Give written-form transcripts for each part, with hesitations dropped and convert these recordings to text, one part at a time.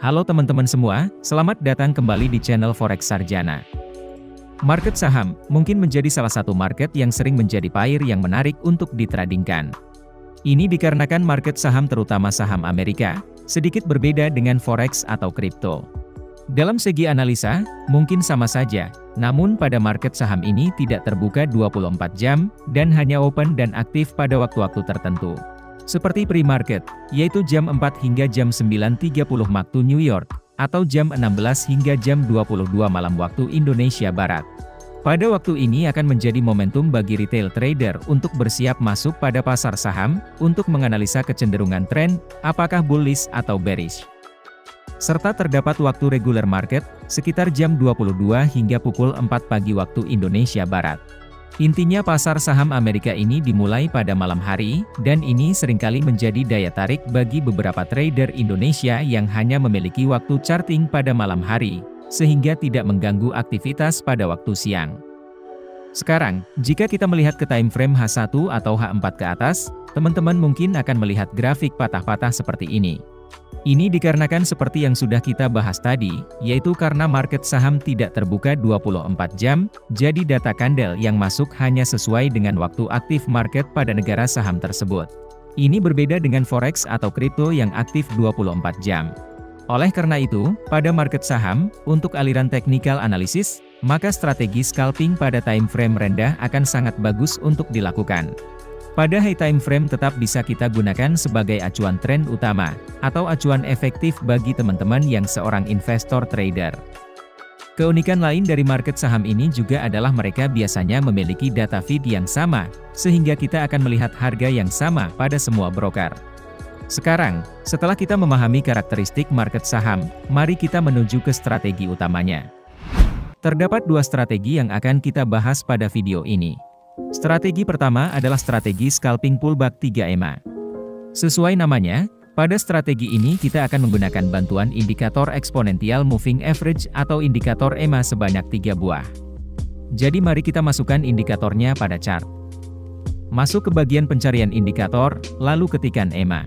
Halo teman-teman semua, selamat datang kembali di channel Forex Sarjana. Market saham mungkin menjadi salah satu market yang sering menjadi pair yang menarik untuk ditradingkan. Ini dikarenakan market saham terutama saham Amerika, sedikit berbeda dengan Forex atau kripto. Dalam segi analisa, mungkin sama saja, namun pada market saham ini tidak terbuka 24 jam, dan hanya open dan aktif pada waktu-waktu tertentu. Seperti pre-market, yaitu jam 4 hingga jam 9.30 waktu New York, atau jam 16 hingga jam 22 malam waktu Indonesia Barat. Pada waktu ini akan menjadi momentum bagi retail trader untuk bersiap masuk pada pasar saham, untuk menganalisa kecenderungan tren, apakah bullish atau bearish. Serta terdapat waktu regular market, sekitar jam 22 hingga pukul 4 pagi waktu Indonesia Barat. Intinya pasar saham Amerika ini dimulai pada malam hari, dan ini seringkali menjadi daya tarik bagi beberapa trader Indonesia yang hanya memiliki waktu charting pada malam hari, sehingga tidak mengganggu aktivitas pada waktu siang. Sekarang, jika kita melihat ke time frame H1 atau H4 ke atas, teman-teman mungkin akan melihat grafik patah-patah seperti ini. Ini dikarenakan seperti yang sudah kita bahas tadi, yaitu karena market saham tidak terbuka 24 jam, jadi data candle yang masuk hanya sesuai dengan waktu aktif market pada negara saham tersebut. Ini berbeda dengan Forex atau kripto yang aktif 24 jam. Oleh karena itu, pada market saham, untuk aliran technical analysis, maka strategi scalping pada time frame rendah akan sangat bagus untuk dilakukan. Pada high time frame tetap bisa kita gunakan sebagai acuan tren utama, atau acuan efektif bagi teman-teman yang seorang investor trader. Keunikan lain dari market saham ini juga adalah mereka biasanya memiliki data feed yang sama, sehingga kita akan melihat harga yang sama pada semua broker. Sekarang, setelah kita memahami karakteristik market saham, mari kita menuju ke strategi utamanya. Terdapat dua strategi yang akan kita bahas pada video ini. Strategi pertama adalah strategi scalping pullback 3 EMA. Sesuai namanya, pada strategi ini kita akan menggunakan bantuan indikator exponential moving average atau indikator EMA sebanyak 3 buah. Jadi mari kita masukkan indikatornya pada chart. Masuk ke bagian pencarian indikator, lalu ketikkan EMA.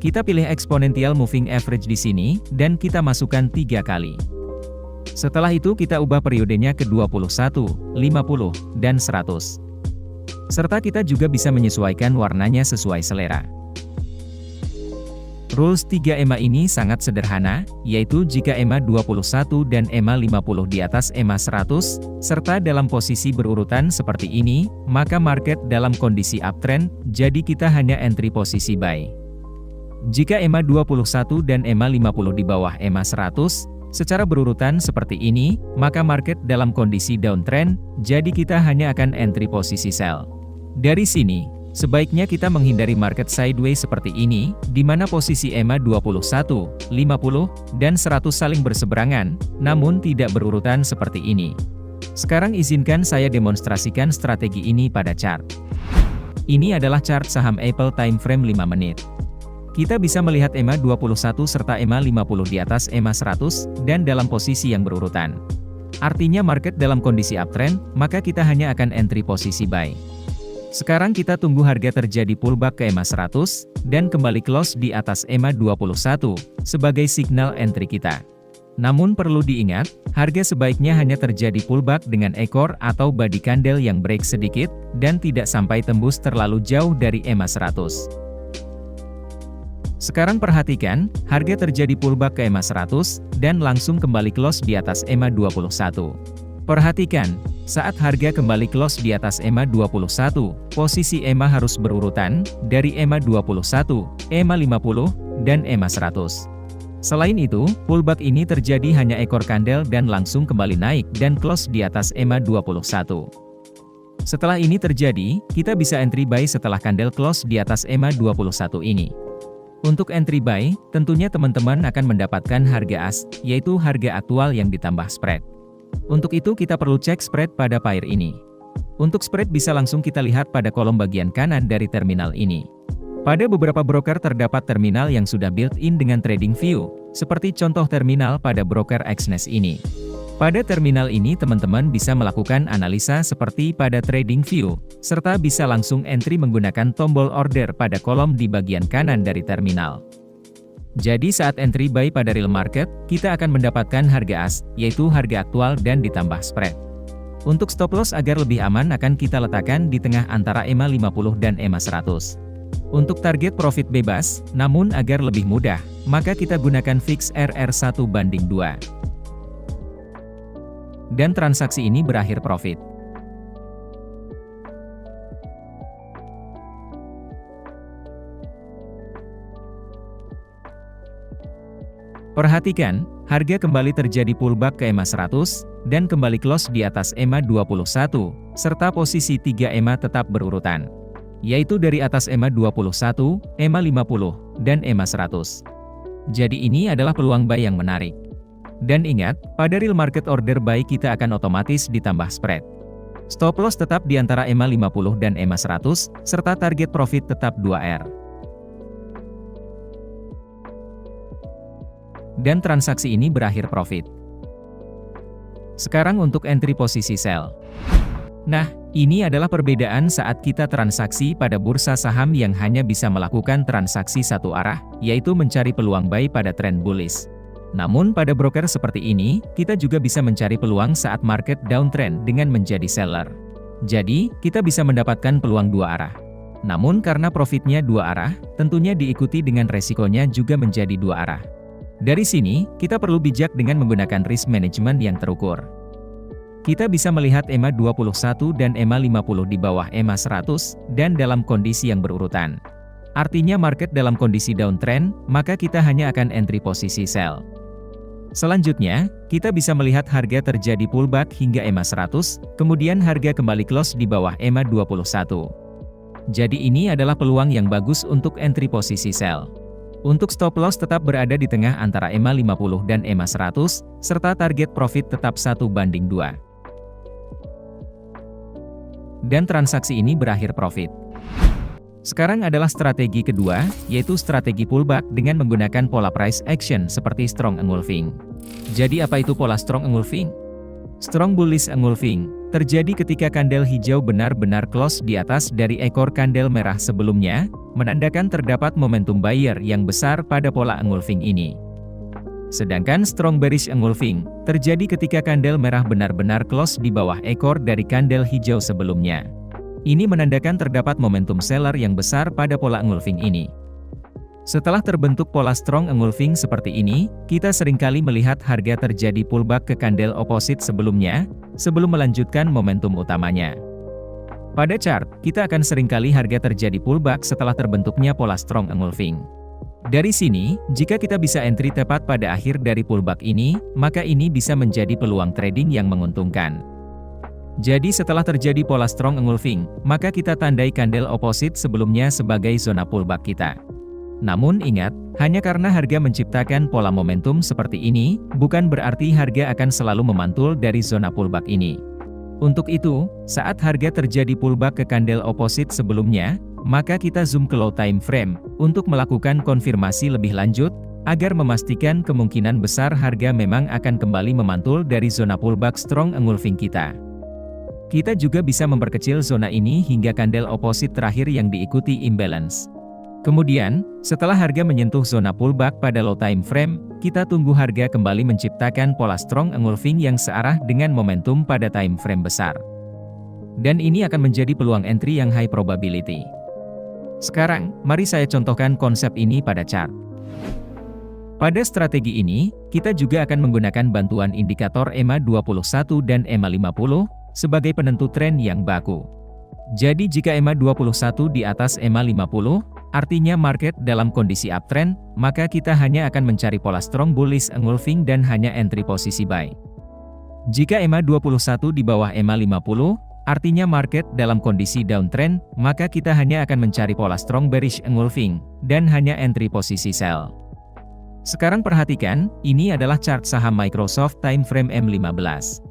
Kita pilih exponential moving average di sini, dan kita masukkan 3 kali. Setelah itu kita ubah periodenya ke 21, 50, dan 100. Serta kita juga bisa menyesuaikan warnanya sesuai selera. Rules 3 EMA ini sangat sederhana, yaitu jika EMA 21 dan EMA 50 di atas EMA 100, serta dalam posisi berurutan seperti ini, maka market dalam kondisi uptrend, jadi kita hanya entry posisi buy. Jika EMA 21 dan EMA 50 di bawah EMA 100, secara berurutan seperti ini, maka market dalam kondisi downtrend, jadi kita hanya akan entry posisi sell. Dari sini, sebaiknya kita menghindari market sideways seperti ini, di mana posisi EMA 21, 50, dan 100 saling berseberangan, namun tidak berurutan seperti ini. Sekarang izinkan saya demonstrasikan strategi ini pada chart. Ini adalah chart saham Apple time frame 5 menit. Kita bisa melihat EMA 21 serta EMA 50 di atas EMA 100, dan dalam posisi yang berurutan. Artinya market dalam kondisi uptrend, maka kita hanya akan entry posisi buy. Sekarang kita tunggu harga terjadi pullback ke EMA 100, dan kembali close di atas EMA 21, sebagai signal entry kita. Namun perlu diingat, harga sebaiknya hanya terjadi pullback dengan ekor atau body candle yang break sedikit, dan tidak sampai tembus terlalu jauh dari EMA 100. Sekarang perhatikan, harga terjadi pullback ke EMA 100, dan langsung kembali close di atas EMA 21. Perhatikan, saat harga kembali close di atas EMA 21, posisi EMA harus berurutan, dari EMA 21, EMA 50, dan EMA 100. Selain itu, pullback ini terjadi hanya ekor candle dan langsung kembali naik dan close di atas EMA 21. Setelah ini terjadi, kita bisa entry buy setelah candle close di atas EMA 21 ini. Untuk entry buy, tentunya teman-teman akan mendapatkan harga as, yaitu harga aktual yang ditambah spread. Untuk itu kita perlu cek spread pada pair ini. Untuk spread bisa langsung kita lihat pada kolom bagian kanan dari terminal ini. Pada beberapa broker terdapat terminal yang sudah built-in dengan trading view, seperti contoh terminal pada broker Exness ini. Pada terminal ini teman-teman bisa melakukan analisa seperti pada trading view, serta bisa langsung entry menggunakan tombol order pada kolom di bagian kanan dari terminal. Jadi saat entry buy pada real market, kita akan mendapatkan harga as, yaitu harga aktual dan ditambah spread. Untuk stop loss agar lebih aman akan kita letakkan di tengah antara EMA 50 dan EMA 100. Untuk target profit bebas, namun agar lebih mudah, maka kita gunakan fix RR 1:2. Dan transaksi ini berakhir profit. Perhatikan, harga kembali terjadi pullback ke EMA 100, dan kembali close di atas EMA 21, serta posisi 3 EMA tetap berurutan, yaitu dari atas EMA 21, EMA 50, dan EMA 100. Jadi ini adalah peluang buy yang menarik. Dan ingat, pada real market order buy kita akan otomatis ditambah spread. Stop loss tetap di antara EMA 50 dan EMA 100, serta target profit tetap 2R. Dan transaksi ini berakhir profit. Sekarang untuk entry posisi sell. Nah, ini adalah perbedaan saat kita transaksi pada bursa saham yang hanya bisa melakukan transaksi satu arah, yaitu mencari peluang buy pada trend bullish. Namun pada broker seperti ini, kita juga bisa mencari peluang saat market downtrend dengan menjadi seller. Jadi, kita bisa mendapatkan peluang dua arah. Namun karena profitnya dua arah, tentunya diikuti dengan resikonya juga menjadi dua arah. Dari sini, kita perlu bijak dengan menggunakan risk management yang terukur. Kita bisa melihat EMA 21 dan EMA 50 di bawah EMA 100, dan dalam kondisi yang berurutan. Artinya market dalam kondisi downtrend, maka kita hanya akan entry posisi sell. Selanjutnya, kita bisa melihat harga terjadi pullback hingga EMA 100, kemudian harga kembali close di bawah EMA 21. Jadi ini adalah peluang yang bagus untuk entry posisi sell. Untuk stop loss tetap berada di tengah antara EMA 50 dan EMA 100, serta target profit tetap 1:2. Dan transaksi ini berakhir profit. Sekarang adalah strategi kedua, yaitu strategi pullback dengan menggunakan pola price action seperti strong engulfing. Jadi apa itu pola strong engulfing? Strong bullish engulfing terjadi ketika kandel hijau benar-benar close di atas dari ekor kandel merah sebelumnya, menandakan terdapat momentum buyer yang besar pada pola engulfing ini. Sedangkan strong bearish engulfing terjadi ketika kandel merah benar-benar close di bawah ekor dari kandel hijau sebelumnya. Ini menandakan terdapat momentum seller yang besar pada pola engulfing ini. Setelah terbentuk pola strong engulfing seperti ini, kita seringkali melihat harga terjadi pullback ke kandel opposite sebelumnya, sebelum melanjutkan momentum utamanya. Pada chart, kita akan seringkali harga terjadi pullback setelah terbentuknya pola strong engulfing. Dari sini, jika kita bisa entry tepat pada akhir dari pullback ini, maka ini bisa menjadi peluang trading yang menguntungkan. Jadi setelah terjadi pola strong engulfing, maka kita tandai kandel opposite sebelumnya sebagai zona pullback kita. Namun ingat, hanya karena harga menciptakan pola momentum seperti ini, bukan berarti harga akan selalu memantul dari zona pullback ini. Untuk itu, saat harga terjadi pullback ke kandel opposite sebelumnya, maka kita zoom ke low time frame, untuk melakukan konfirmasi lebih lanjut, agar memastikan kemungkinan besar harga memang akan kembali memantul dari zona pullback strong engulfing kita. Kita juga bisa memperkecil zona ini hingga kandel opposite terakhir yang diikuti imbalance. Kemudian, setelah harga menyentuh zona pullback pada low time frame, kita tunggu harga kembali menciptakan pola strong engulfing yang searah dengan momentum pada time frame besar. Dan ini akan menjadi peluang entry yang high probability. Sekarang, mari saya contohkan konsep ini pada chart. Pada strategi ini, kita juga akan menggunakan bantuan indikator EMA 21 dan EMA 50, sebagai penentu tren yang baku. Jadi jika EMA 21 di atas EMA 50, artinya market dalam kondisi uptrend, maka kita hanya akan mencari pola strong bullish engulfing dan hanya entry posisi buy. Jika EMA 21 di bawah EMA 50, artinya market dalam kondisi downtrend, maka kita hanya akan mencari pola strong bearish engulfing, dan hanya entry posisi sell. Sekarang perhatikan, ini adalah chart saham Microsoft time frame M15.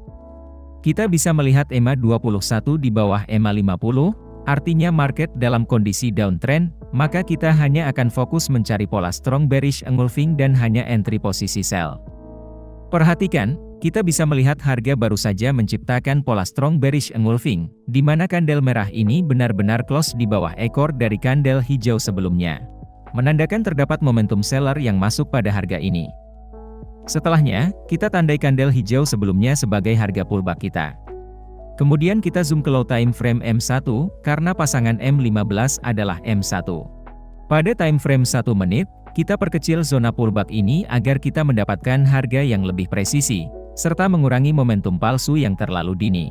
Kita bisa melihat EMA 21 di bawah EMA 50, artinya market dalam kondisi downtrend, maka kita hanya akan fokus mencari pola strong bearish engulfing dan hanya entry posisi sell. Perhatikan, kita bisa melihat harga baru saja menciptakan pola strong bearish engulfing, di mana kandel merah ini benar-benar close di bawah ekor dari kandel hijau sebelumnya. menandakan terdapat momentum seller yang masuk pada harga ini. Setelahnya, kita tandai kandel hijau sebelumnya sebagai harga pullback kita. Kemudian kita zoom ke low time frame M1, karena pasangan M15 adalah M1. Pada time frame 1 menit, kita perkecil zona pullback ini agar kita mendapatkan harga yang lebih presisi, serta mengurangi momentum palsu yang terlalu dini.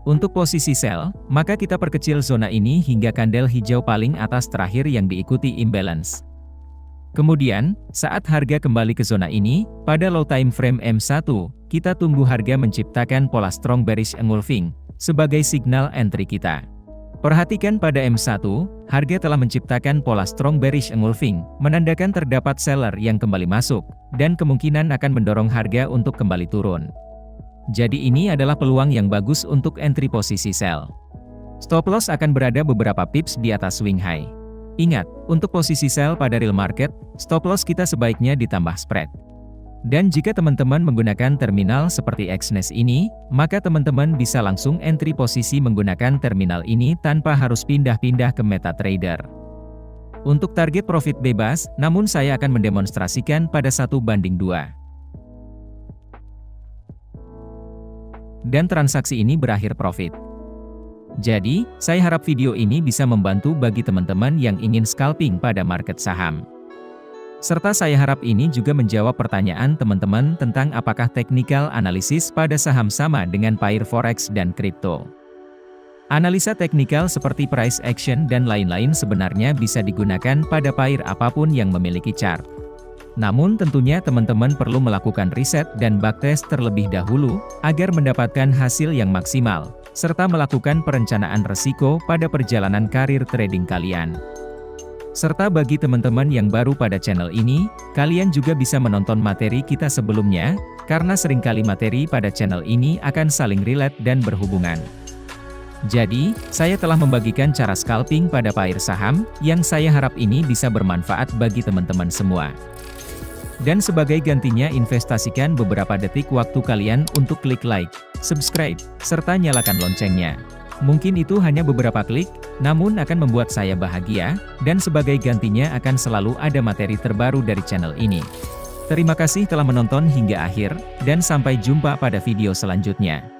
Untuk posisi sell, maka kita perkecil zona ini hingga kandel hijau paling atas terakhir yang diikuti imbalance. Kemudian, saat harga kembali ke zona ini, pada low time frame M1, kita tunggu harga menciptakan pola strong bearish engulfing, sebagai signal entry kita. Perhatikan pada M1, harga telah menciptakan pola strong bearish engulfing, menandakan terdapat seller yang kembali masuk, dan kemungkinan akan mendorong harga untuk kembali turun. Jadi ini adalah peluang yang bagus untuk entry posisi sell. Stop loss akan berada beberapa pips di atas swing high. Ingat, untuk posisi sell pada real market, stop loss kita sebaiknya ditambah spread. Dan jika teman-teman menggunakan terminal seperti Exness ini, maka teman-teman bisa langsung entry posisi menggunakan terminal ini tanpa harus pindah-pindah ke MetaTrader. Untuk target profit bebas, namun saya akan mendemonstrasikan pada 1:2. Dan transaksi ini berakhir profit. Jadi, saya harap video ini bisa membantu bagi teman-teman yang ingin scalping pada market saham. Serta saya harap ini juga menjawab pertanyaan teman-teman tentang apakah technical analysis pada saham sama dengan pair forex dan kripto. Analisa teknikal seperti price action dan lain-lain sebenarnya bisa digunakan pada pair apapun yang memiliki chart. Namun tentunya teman-teman perlu melakukan riset dan backtest terlebih dahulu, agar mendapatkan hasil yang maksimal, serta melakukan perencanaan resiko pada perjalanan karir trading kalian. Serta bagi teman-teman yang baru pada channel ini, kalian juga bisa menonton materi kita sebelumnya, karena seringkali materi pada channel ini akan saling relate dan berhubungan. Jadi, saya telah membagikan cara scalping pada pair saham, yang saya harap ini bisa bermanfaat bagi teman-teman semua. Dan sebagai gantinya investasikan beberapa detik waktu kalian untuk klik like, subscribe, serta nyalakan loncengnya. Mungkin itu hanya beberapa klik, namun akan membuat saya bahagia, dan sebagai gantinya akan selalu ada materi terbaru dari channel ini. Terima kasih telah menonton hingga akhir, dan sampai jumpa pada video selanjutnya.